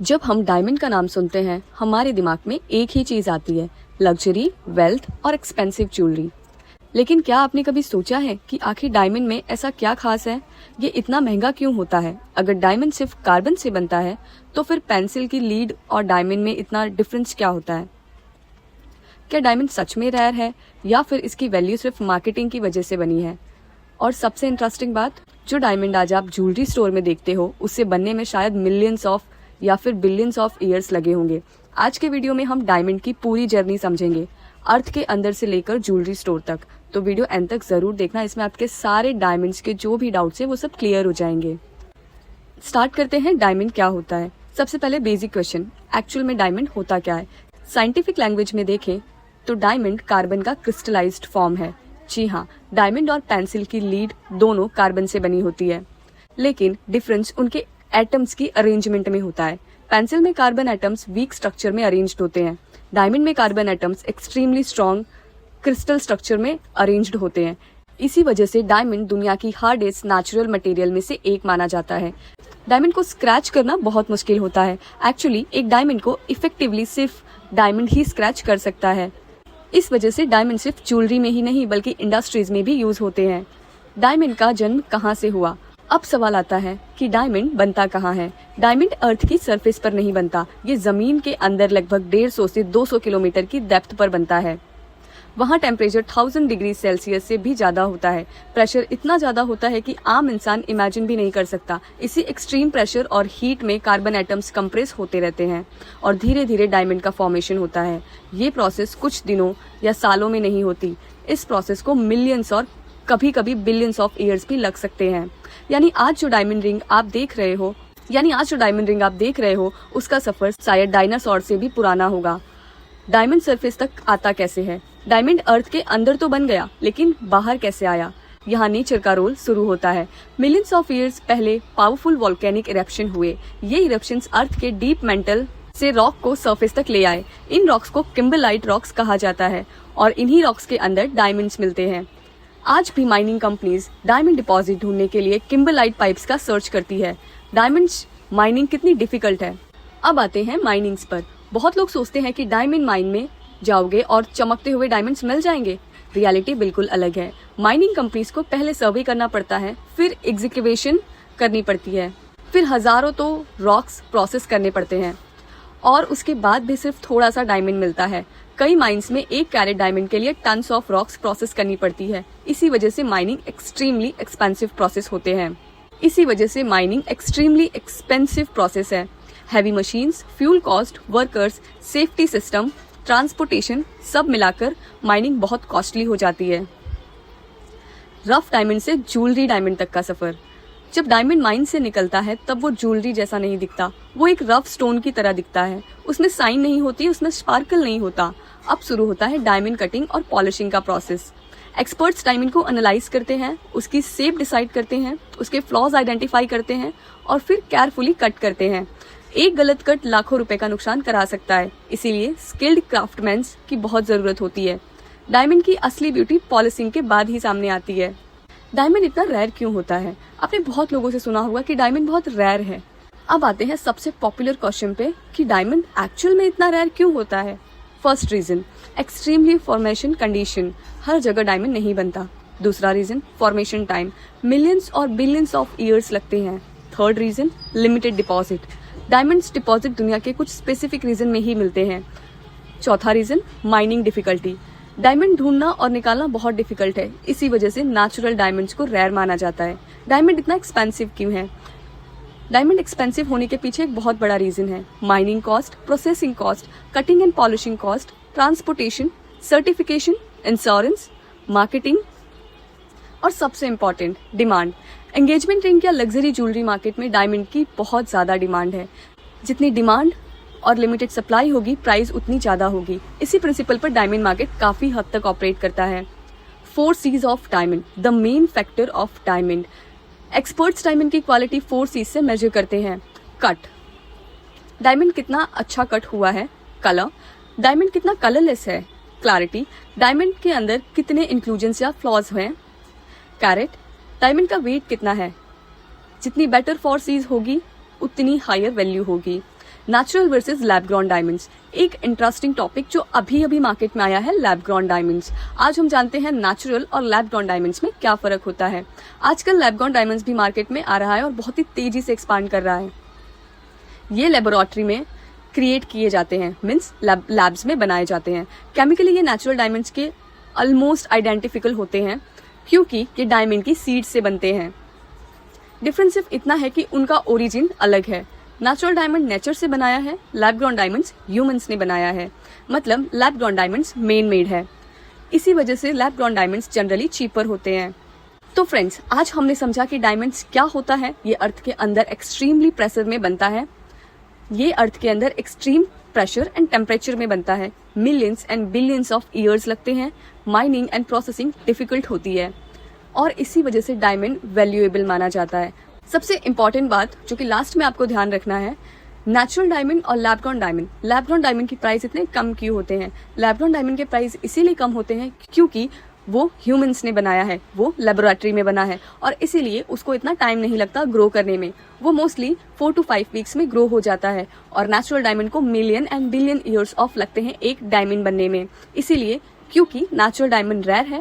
जब हम डायमंड का नाम सुनते हैं हमारे दिमाग में एक ही चीज आती है, लग्जरी, वेल्थ और एक्सपेंसिव ज्वेलरी। लेकिन क्या आपने कभी सोचा है कि आखिर डायमंड में ऐसा क्या खास है? ये इतना महंगा क्यों होता है? अगर डायमंड सिर्फ कार्बन से बनता है तो फिर पेंसिल की लीड और डायमंड में इतना डिफरेंस क्या होता है? क्या डायमंड सच में रेयर है या फिर इसकी वैल्यू सिर्फ मार्केटिंग की वजह से बनी है? और सबसे इंटरेस्टिंग बात, जो डायमंड आज आप ज्वेलरी स्टोर में देखते हो उससे बनने में शायद मिलियंस ऑफ या फिर बिलियंस ऑफ ईयर्स लगे होंगे। आज के वीडियो में हम डायमंड की पूरी जर्नी समझेंगे, अर्थ के अंदर से लेकर ज्वेलरी स्टोर तक। तो वीडियो एंड तक जरूर देखना, इसमें आपके सारे डायमंड्स के जो भी डाउट्स है वो सब क्लियर हो जाएंगे। स्टार्ट करते हैं, डायमंड क्या होता है। सबसे पहले बेसिक क्वेश्चन, एक्चुअल में डायमंड होता क्या है? साइंटिफिक लैंग्वेज में देखें तो डायमंड कार्बन का क्रिस्टलाइज्ड फॉर्म है। जी हाँ, डायमंड और पेंसिल की लीड दोनों कार्बन से बनी होती है, लेकिन डिफरेंस उनके एटम्स की अरेंजमेंट में होता है। पेंसिल में कार्बन एटम्स वीक स्ट्रक्चर में अरेंज्ड होते हैं, डायमंड में carbon atoms extremely strong crystal structure में अरेंज्ड होते हैं। इसी वजह से डायमंड दुनिया की हार्डेस्ट नेचुरल मटेरियल में से एक माना जाता है। डायमंड को स्क्रैच करना बहुत मुश्किल होता है। एक्चुअली एक डायमंड को इफेक्टिवली सिर्फ डायमंड ही स्क्रैच कर सकता है। इस वजह से डायमंड सिर्फ ज्वेलरी में ही नहीं बल्कि इंडस्ट्रीज में भी यूज होते हैं। डायमंड का जन्म कहाँ से हुआ? अब सवाल आता है कि डायमंड बनता कहाँ है? डायमंड अर्थ की सरफेस पर नहीं बनता, ये जमीन के अंदर लगभग 150 से 200 किलोमीटर की डेप्थ पर बनता है। वहाँ टेम्परेचर 1000 डिग्री सेल्सियस से भी ज्यादा होता है। प्रेशर इतना ज्यादा होता है कि आम इंसान इमेजिन भी नहीं कर सकता। इसी एक्सट्रीम प्रेशर और हीट में कार्बन एटम्स कंप्रेस होते रहते हैं और धीरे धीरे डायमंड का फॉर्मेशन होता है। ये प्रोसेस कुछ दिनों या सालों में नहीं होती। इस प्रोसेस को मिलियंस और कभी कभी बिलियंस ऑफ ईयर्स भी लग सकते हैं। यानी आज जो डायमंड रिंग आप देख रहे हो उसका सफर शायद डायनासोर से भी पुराना होगा। डायमंड सरफेस तक आता कैसे है? डायमंड अर्थ के अंदर तो बन गया, लेकिन बाहर कैसे आया? यहाँ नेचर का रोल शुरू होता है। मिलियंस ऑफ ईयर्स पहले पावरफुल वोल्केनिक इरप्शन हुए। ये इरप्शंस अर्थ के डीप मेंटल से रॉक को सरफेस तक ले आए। इन रॉक्स को किम्बरलाइट रॉक्स कहा जाता है और इन्हीं रॉक्स के अंदर डायमंड्स मिलते हैं। आज भी माइनिंग कंपनीज डायमंड डिपॉजिट ढूंढने के लिए किम्बरलाइट पाइप्स का सर्च करती है। डायमंड्स माइनिंग कितनी डिफिकल्ट है। अब आते हैं माइनिंग्स पर। बहुत लोग सोचते हैं कि डायमंड माइन में जाओगे और चमकते हुए डायमंड्स मिल जाएंगे। रियलिटी बिल्कुल अलग है। माइनिंग कंपनीज को पहले सर्वे करना पड़ता है, फिर एग्जीक्यूशन करनी पड़ती है, फिर हजारों तो रॉक्स प्रोसेस करने पड़ते हैं और उसके बाद भी सिर्फ थोड़ा सा डायमंड मिलता है। कई माइंस में 1 कैरेट डायमंड के लिए टन्स ऑफ रॉक्स प्रोसेस करनी पड़ती है। इसी वजह से माइनिंग एक्सट्रीमली एक्सपेंसिव प्रोसेस है। Heavy machines, fuel cost, workers, safety system, transportation सब मिलाकर माइनिंग बहुत कॉस्टली हो जाती है। रफ डायमंड से ज्वेलरी डायमंड तक का सफर। जब डायमंड माइन से निकलता है तब वो ज्वेलरी जैसा नहीं दिखता, वो एक रफ स्टोन की तरह दिखता है। उसमें साइन नहीं होती, उसमें स्पार्कल नहीं होता। अब शुरू होता है डायमंड कटिंग और पॉलिशिंग का प्रोसेस। एक्सपर्ट्स डायमंड को एनालाइज करते हैं, उसकी शेप डिसाइड करते हैं, उसके फ्लॉज आइडेंटिफाई करते हैं और फिर केयरफुली कट करते हैं। एक गलत कट लाखों रुपए का नुकसान करा सकता है, इसीलिए स्किल्ड क्राफ्टमैन्स की बहुत जरूरत होती है। डायमंड की असली ब्यूटी पॉलिशिंग के बाद ही सामने आती है। डायमंड इतना रेयर क्यों होता है? आपने बहुत लोगों से सुना होगा कि डायमंड बहुत रेयर है। अब आते हैं सबसे पॉपुलर क्वेश्चन पे कि डायमंड एक्चुअल में इतना रेयर क्यों होता है। First reason, extremely formation condition. हर जगह डायमंड नहीं बनता। दूसरा रीजन, फॉर्मेशन टाइम। मिलियंस और बिलियंस ऑफ ईयर्स लगते हैं। Third reason, limited deposit. Diamonds deposit दुनिया के कुछ स्पेसिफिक रीजन में ही मिलते हैं। चौथा रीजन, माइनिंग डिफिकल्टी। डायमंड ढूंढना और निकालना बहुत डिफिकल्ट है, इसी वजह से नेचुरल डायमंड्स को रेयर माना जाता है। डायमंड इतना एक्सपेंसिव क्यों है? डायमंड एक्सपेंसिव होने के पीछे एक बहुत बड़ा रीजन है। Mining cost, processing cost, cutting and polishing cost, transportation, certification, insurance, marketing और सबसे इम्पोर्टेंट, डिमांड। एंगेजमेंट रिंग या लग्जरी ज्वेलरी मार्केट में डायमंड की बहुत ज्यादा डिमांड है। जितनी डिमांड और लिमिटेड सप्लाई होगी, प्राइस उतनी ज्यादा होगी। इसी प्रिंसिपल पर डायमंड मार्केट काफी हद तक ऑपरेट करता है। 4 C's of diamond, the main factor of diamond. Experts diamond की क्वालिटी 4 C's से मेजर करते हैं। कट, डायमंड कितना अच्छा कट हुआ है। कलर, डायमंड कितना कलरलेस है। क्लैरिटी, डायमंड के अंदर कितने इंक्लूजन्स या फ्लॉज हैं। कैरेट, डायमंड का वेट कितना है। जितनी बेटर 4 C's होगी उतनी हायर वैल्यू होगी। Natural versus lab grown diamonds, एक इंटरेस्टिंग टॉपिक जो अभी अभी मार्केट में आया है, लैब ग्रॉन डायमंड्स। आज हम जानते हैं नेचुरल और लैब ग्रॉन डायमंड्स में क्या फर्क होता है। आजकल लैब ग्रॉन डायमंड्स भी मार्केट में आ रहा है और बहुत ही तेजी से एक्सपांड कर रहा है। ये लेबोरेटरी में क्रिएट किए जाते हैं, मीन्स लैब्स में बनाए जाते हैं। केमिकली ये नेचुरल डायमंड्स के ऑलमोस्ट आइडेंटिफिकल होते हैं क्योंकि ये डायमंड की सीड से बनते हैं। डिफरेंस सिर्फ इतना है कि उनका ओरिजिन अलग है। नेचुरल डायमंड नेचर से बनाया है, लैब ग्रॉन डायमंड्स ह्यूमंस ने बनाया है। मतलब lab grown diamonds main made है, इसी वजह से lab grown diamonds generally cheaper होते हैं। तो फ्रेंड्स, आज हमने समझा कि डायमंड्स क्या होता है। ये अर्थ के अंदर एक्सट्रीमली प्रेशर में बनता है। ये अर्थ के अंदर एक्सट्रीम प्रेशर एंड टेम्परेचर में बनता है। Millions and billions of years लगते हैं। माइनिंग एंड प्रोसेसिंग डिफिकल्ट होती है और इसी वजह से डायमंड वैल्यूएबल माना जाता है। सबसे इम्पॉर्टेंट बात जो कि लास्ट में आपको ध्यान रखना है, नेचुरल डायमंड और lab grown diamond. Lab grown diamond की प्राइस इतने कम क्यों होते हैं? लैब ग्रॉन डायमंड के प्राइस इसीलिए कम होते हैं क्योंकि वो ह्यूमंस ने बनाया है, वो लेबोरेटरी में बना है और इसीलिए उसको इतना टाइम नहीं लगता ग्रो करने में। वो मोस्टली 4 to 5 वीक्स में ग्रो हो जाता है और नेचुरल डायमंड को million and billion years of लगते हैं एक डायमंड बनने में। इसीलिए क्योंकि नेचुरल डायमंड रेयर है